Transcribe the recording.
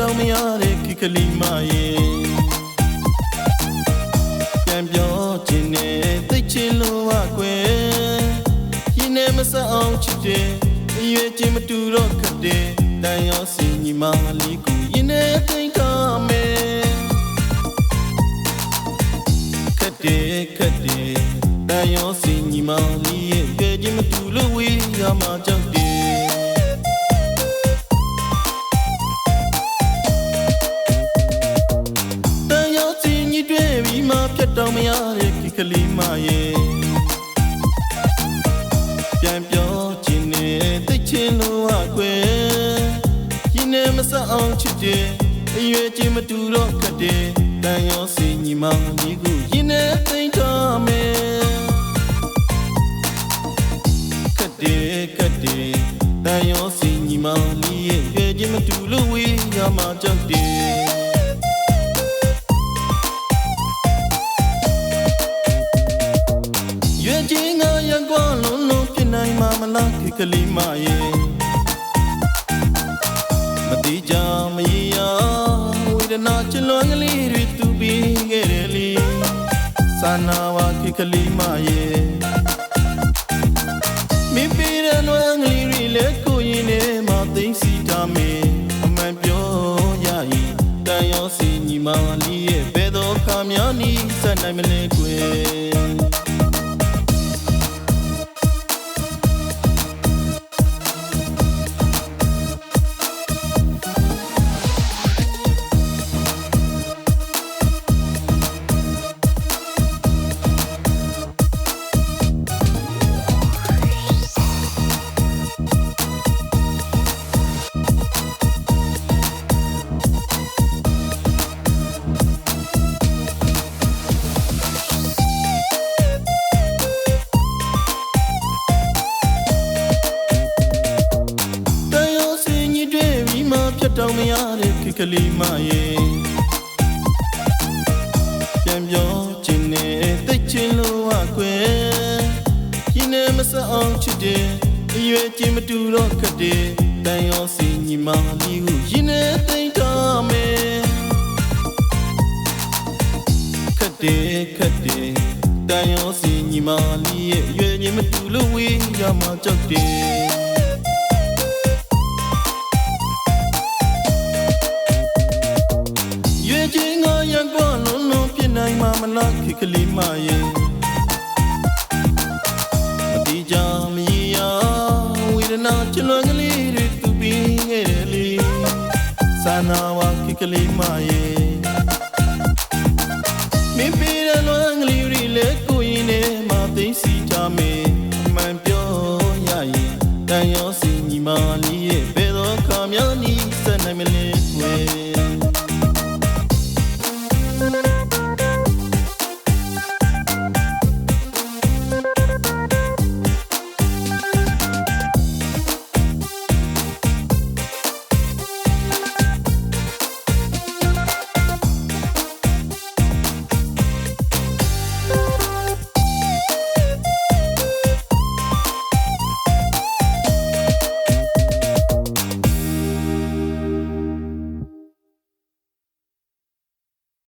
တောင်မရတဲ့ခိကလေးမရဲ့ပြန်ပြောခြင်းနဲ့သိချင်လို့ဝကွယ်ရင်နဲ့မဆက်အောင်ချစ်တယ်အရွယ်ချင်းမတူတော့ခက်တယ်တန်ရောစင်ညီမလေးကိုရင်နဲ့သိမ်းထားမယ်ခက်တယ်တန်ရောစင်ညီမလေးရဲ့ရွယ်ချင်းမတူလို့ဝေးရမှာကြောက်တယ်ပြတ်တော့မရတဲ့ခိကလေးမရဲ့ပြန်ပြောခြင်းနဲ့သိချင်လို့ဝကွယ်ရင်နဲ့မဆက်အောင်ချစ်တယ်အရွယ်ချင်းမတူတော့ခက်တယ်တန်ရောစင်ညီမလေးကိုရင်နဲ့သိမ်းထားမယ်ခက်တယ်တန်ရောစင်ညီမလေးရဲ့ရွယ်ချင်းမတူလို့ဝေးရမှာကြောက်တယ်ချင်းငါရန်ကွာလုံးပြနိုင်မှာမလားခိကလေးမရဲ့မတိကြမရရဝေဒနာချလွန်ကလေးတွေသူပြီးခဲ့တယ်လေစာနာဝခိကလေးမရဲ့မိပေရလွန်ကလေးတွေလည်းကိုရင်နဲ့မသိစီထားမေအမှန်ပြောရရင်တန်ရောစီညီမလေးရဲ့ဘယ်တော့ခါများနီးစက်နိုင်မလဲကွယ်တောင်မရတဲ့ခိကလေးမရဲ့ပြန်ပြောခြင်းနဲ့သိချင်လို့ဝကွယ်ရင်နဲ့မဆက်အောင်ချစ်တယ်အရွယ်ချင်းမတူတော့ခက်တယ်တန်ရောစင်ညီမလေးကိုရင်နဲ့သိမ်းထားမယ်ခက်တယ်တန်ရောစင်ညီမလေးရဲ့အရွယ်ချင်းမတူလို့ဝေးရမှာကြောက်တယ်ချင်းငါရန်ကွာလုံးပြနိုင်မှာမလားခိကလေးမရဲ့မတိကြမရရဝေဒနာချလွန်ကလေးတွေသူပြီးခဲ့တယ်လေစာနာဝခိကလေးမရဲ့မင်းပေးတဲ့လွန်ကလေးတွေလည်းကိုရင်နဲ့မသိစီထားမေအမှန်ပြောရရင်တန်ရောစင်ညီမလေးရဲ့